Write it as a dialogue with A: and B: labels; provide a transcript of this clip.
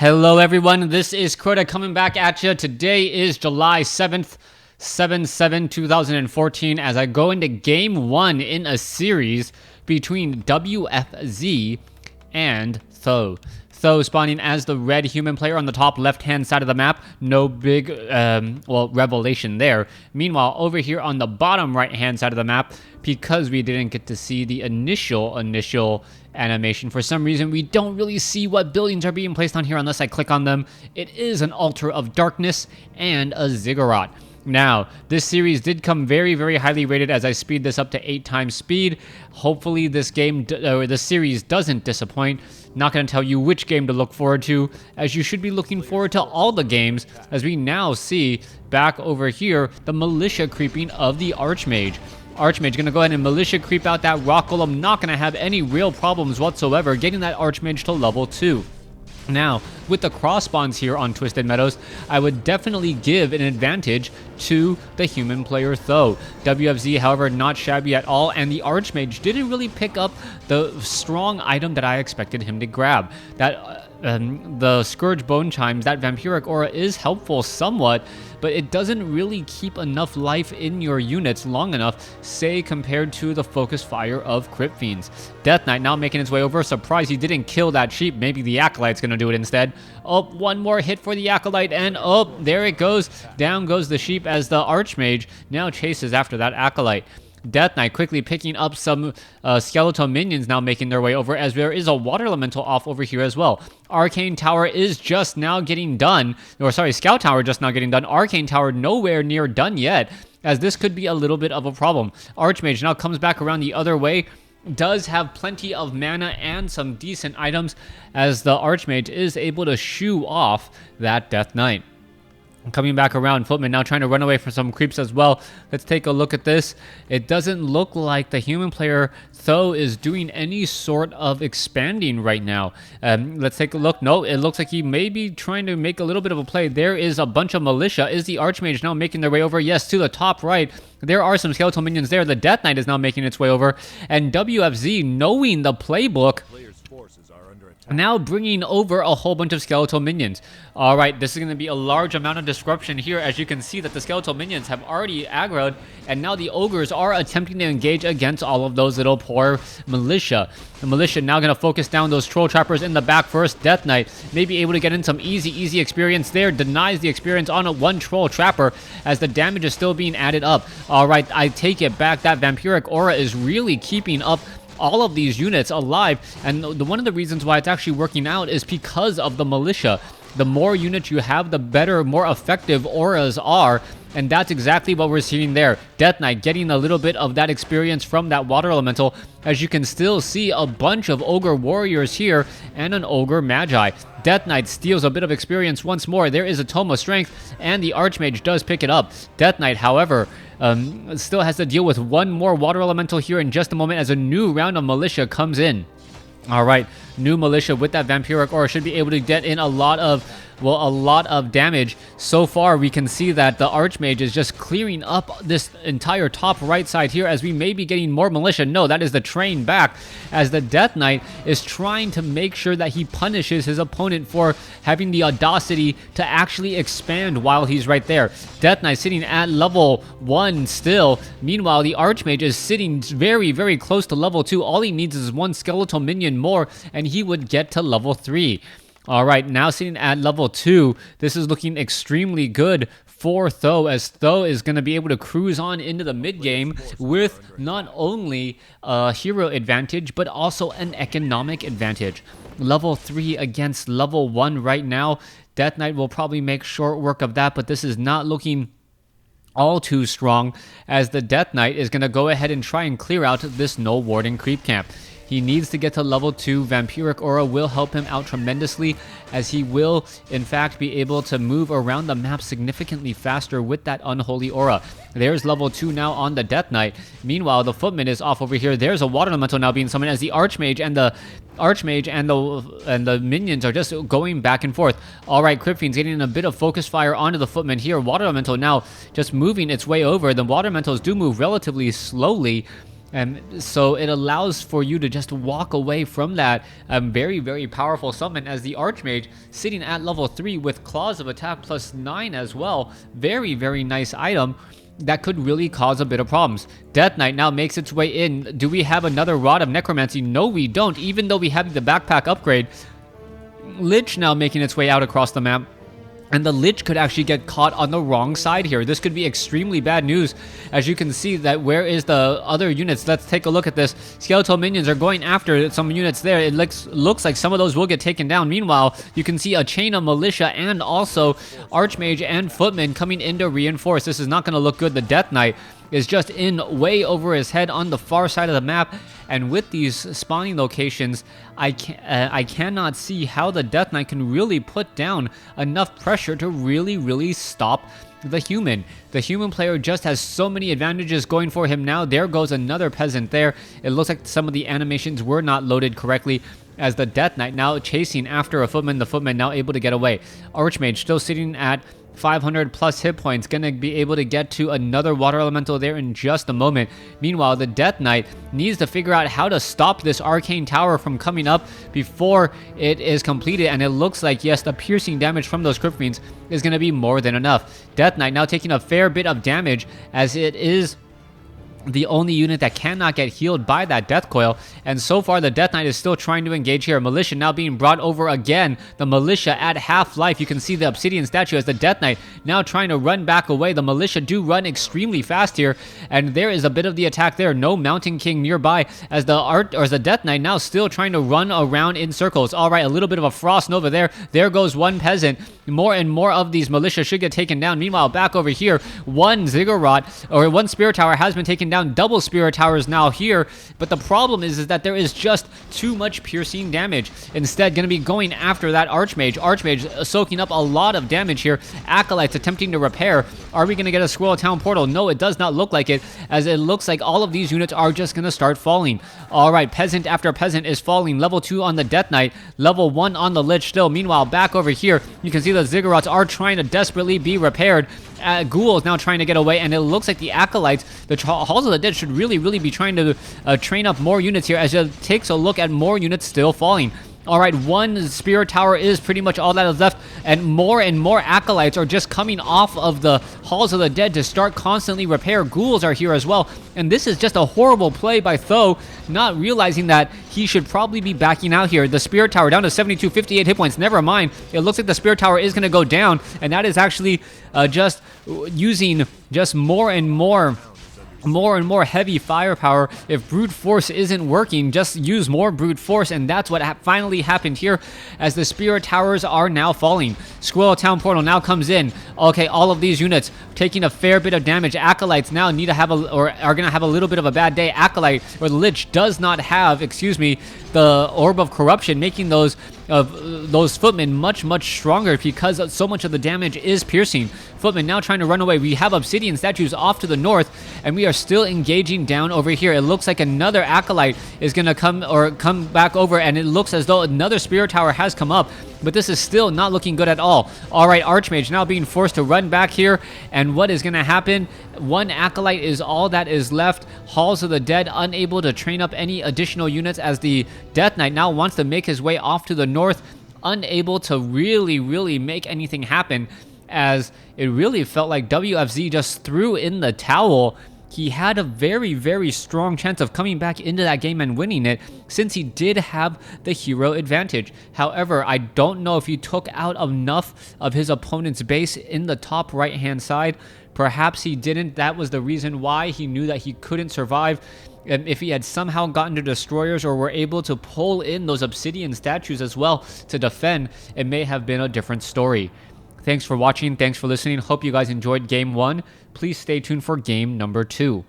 A: Hello everyone, this is Crota coming back at you. Today is July 7th, 7/7/2014 as I go into game 1 in a series between WFZ and Th000. Th000 spawning as the red human player on the top left-hand side of the map. No big, revelation there. Meanwhile, over here on the bottom right-hand side of the map, because we didn't get to see the initial animation, for some reason, we don't really see what buildings are being placed on here unless I click on them. It is an Altar of Darkness and a Ziggurat. Now, this series did come very, very highly rated as I speed this up to 8 times speed. Hopefully this series doesn't disappoint. Not going to tell you which game to look forward to, as you should be looking forward to all the games, as we now see back over here the militia creeping of the Archmage. Archmage going to go ahead and militia creep out that rock golem. Not going to have any real problems whatsoever getting that Archmage to level 2. Now, with the cross spawns here on Twisted Meadows, I would definitely give an advantage to the human player Th000. WFZ, however, not shabby at all, and the Archmage didn't really pick up the strong item that I expected him to grab. That the Scourge Bone Chimes, that Vampiric Aura is helpful somewhat, but it doesn't really keep enough life in your units long enough, say compared to the Focus Fire of Crypt Fiends. Death Knight now making its way over. Surprised he didn't kill that sheep. Maybe the Acolyte's going to do it instead. Oh, one more hit for the Acolyte, and oh, there it goes. Down goes the sheep as the Archmage now chases after that Acolyte. Death Knight quickly picking up some skeletal minions now making their way over, as there is a water elemental off over here as well. Arcane Tower is just now getting done, or sorry, Scout Tower just now getting done. Arcane Tower nowhere near done yet, as this could be a little bit of a problem. Archmage now comes back around the other way. Does have plenty of mana and some decent items, as the Archmage is able to shoo off that Death Knight. Coming back around, Footman now trying to run away from some creeps as well. Let's take a look at this. It doesn't look like the human player Th000 is doing any sort of expanding right now. Let's take a look. No, it looks like he may be trying to make a little bit of a play. There is a bunch of militia. Is the Archmage now making their way over? Yes, to the top right. There are some skeletal minions there. The Death Knight is now making its way over. And WFZ, knowing the playbook, now bringing over a whole bunch of skeletal minions. All right, this is going to be a large amount of disruption here, as you can see that the skeletal minions have already aggroed, and now the ogres are attempting to engage against all of those little poor militia. The militia now going to focus down those troll trappers in the back first. Death Knight may be able to get in some easy experience there. Denies the experience on a one troll trapper, as the damage is still being added up. All right, I take it back. That Vampiric Aura is really keeping up all of these units alive, and one of the reasons why it's actually working out is because of the militia. The more units you have, the better, more effective auras are, and that's exactly what we're seeing there. Death Knight getting a little bit of that experience from that water elemental, as you can still see a bunch of ogre warriors here and an ogre magi. Death Knight steals a bit of experience once more. There is a Tome of Strength, and the Archmage does pick it up. Death Knight, however, still has to deal with one more water elemental here in just a moment, as a new round of militia comes in. All right, new militia with that Vampiric Aura should be able to get in a lot of damage. So far, we can see that the Archmage is just clearing up this entire top right side here, as we may be getting more militia. No, that is the train back, as the Death Knight is trying to make sure that he punishes his opponent for having the audacity to actually expand while he's right there. Death Knight sitting at level 1 still. Meanwhile, the Archmage is sitting very, very close to level 2. All he needs is one skeletal minion more, and he would get to level 3. All right, now sitting at level 2, this is looking extremely good for Th000, as Th000 is going to be able to cruise on into the mid game with not only a hero advantage, but also an economic advantage. Level 3 against level 1 right now. Death Knight will probably make short work of that, but this is not looking all too strong, as the Death Knight is going to go ahead and try and clear out this No Warden creep camp. He needs to get to level 2. Vampiric Aura will help him out tremendously, as he will, in fact, be able to move around the map significantly faster with that Unholy Aura. There's level 2 now on the Death Knight. Meanwhile, the Footman is off over here. There's a Water Elemental now being summoned, as the Archmage and the minions are just going back and forth. All right, Crypt Fiend's getting a bit of focus fire onto the Footman here. Water Elemental now just moving its way over. The Water Elementals do move relatively slowly, And so it allows for you to just walk away from that very, very powerful summon, as the Archmage sitting at level 3 with Claws of Attack plus 9 as well. Very, very nice item that could really cause a bit of problems. Death Knight now makes its way in. Do we have another Rod of Necromancy? No, we don't, even though we have the backpack upgrade. Lich now making its way out across the map. And the Lich could actually get caught on the wrong side here. This could be extremely bad news. As you can see, that where is the other units? Let's take a look at this. Skeletal minions are going after some units there. It looks like some of those will get taken down. Meanwhile, you can see a chain of militia and also Archmage and Footman coming in to reinforce. This is not going to look good. The Death Knight is just in way over his head on the far side of the map. And with these spawning locations, I cannot see how the Death Knight can really put down enough pressure to really stop the human. The human player just has so many advantages going for him now. There goes another peasant there. It looks like some of the animations were not loaded correctly, as the Death Knight now chasing after a Footman. The Footman now able to get away. Archmage still sitting at 500 plus hit points, gonna be able to get to another water elemental there in just a moment. Meanwhile, the Death Knight needs to figure out how to stop this arcane tower from coming up before it is completed, and it looks like, yes, the piercing damage from those Crypt Fiends is gonna be more than enough. Death Knight now taking a fair bit of damage, as it is the only unit that cannot get healed by that Death Coil. And so far, the Death Knight is still trying to engage here. Militia now being brought over again. The Militia at half life. You can see the Obsidian statue as the Death Knight now trying to run back away. The Militia do run extremely fast here, and there is a bit of the attack there. No Mountain King nearby, as the Death Knight now still trying to run around in circles. All right, a little bit of a Frost Nova there. There goes one peasant. More and more of these Militia should get taken down. Meanwhile, back over here, one Ziggurat, or one Spirit Tower has been taken down. Double Spirit Towers now here, but the problem is that there is just too much piercing damage. Instead, going to be going after that Archmage. Archmage soaking up a lot of damage here. Acolytes attempting to repair. Are we going to get a Squirrel Town portal? No, it does not look like it, as it looks like all of these units are just going to start falling. All right, peasant after peasant is falling. Level 2 on the Death Knight, level 1 on the Lich still. Meanwhile, back over here, you can see the Ziggurats are trying to desperately be repaired. Ghouls now trying to get away, and it looks like the Acolytes, the Halls of the Dead, should really be trying to train up more units here, as it takes a look at more units still falling. Alright, one Spirit Tower is pretty much all that is left, and more Acolytes are just coming off of the Halls of the Dead to start constantly repair. Ghouls are here as well, and this is just a horrible play by Th000, not realizing that he should probably be backing out here. The Spirit Tower down to 58 hit points. Never mind, it looks like the Spirit Tower is going to go down, and that is actually just using just more and more heavy firepower. If brute force isn't working, just use more brute force, and that's what finally happened here, as the Spirit Towers are now falling. Squirrel Town portal now comes in. Okay, all of these units taking a fair bit of damage. Acolytes now need to have are gonna have a little bit of a bad day. Acolyte, or the Lich, does not have, excuse me, the Orb of Corruption, making those Footmen much stronger, because so much of the damage is piercing. Footmen now trying to run away. We have Obsidian statues off to the north, and we are still engaging down over here. It looks like another Acolyte is gonna come back over, and it looks as though another Spirit Tower has come up, but this is still not looking good at all. All right, Archmage now being forced to run back here, and what is gonna happen? One Acolyte is all that is left. Halls of the Dead unable to train up any additional units, as the Death Knight now wants to make his way off to the north, unable to really make anything happen, as it really felt like WFZ just threw in the towel. He had a very strong chance of coming back into that game and winning it, since he did have the hero advantage. However, I don't know if he took out enough of his opponent's base in the top right hand side. Perhaps he didn't. That was the reason why he knew that he couldn't survive. If he had somehow gotten to destroyers, or were able to pull in those Obsidian statues as well to defend, it may have been a different story. Thanks for watching. Thanks for listening. Hope you guys enjoyed game 1. Please stay tuned for game number 2.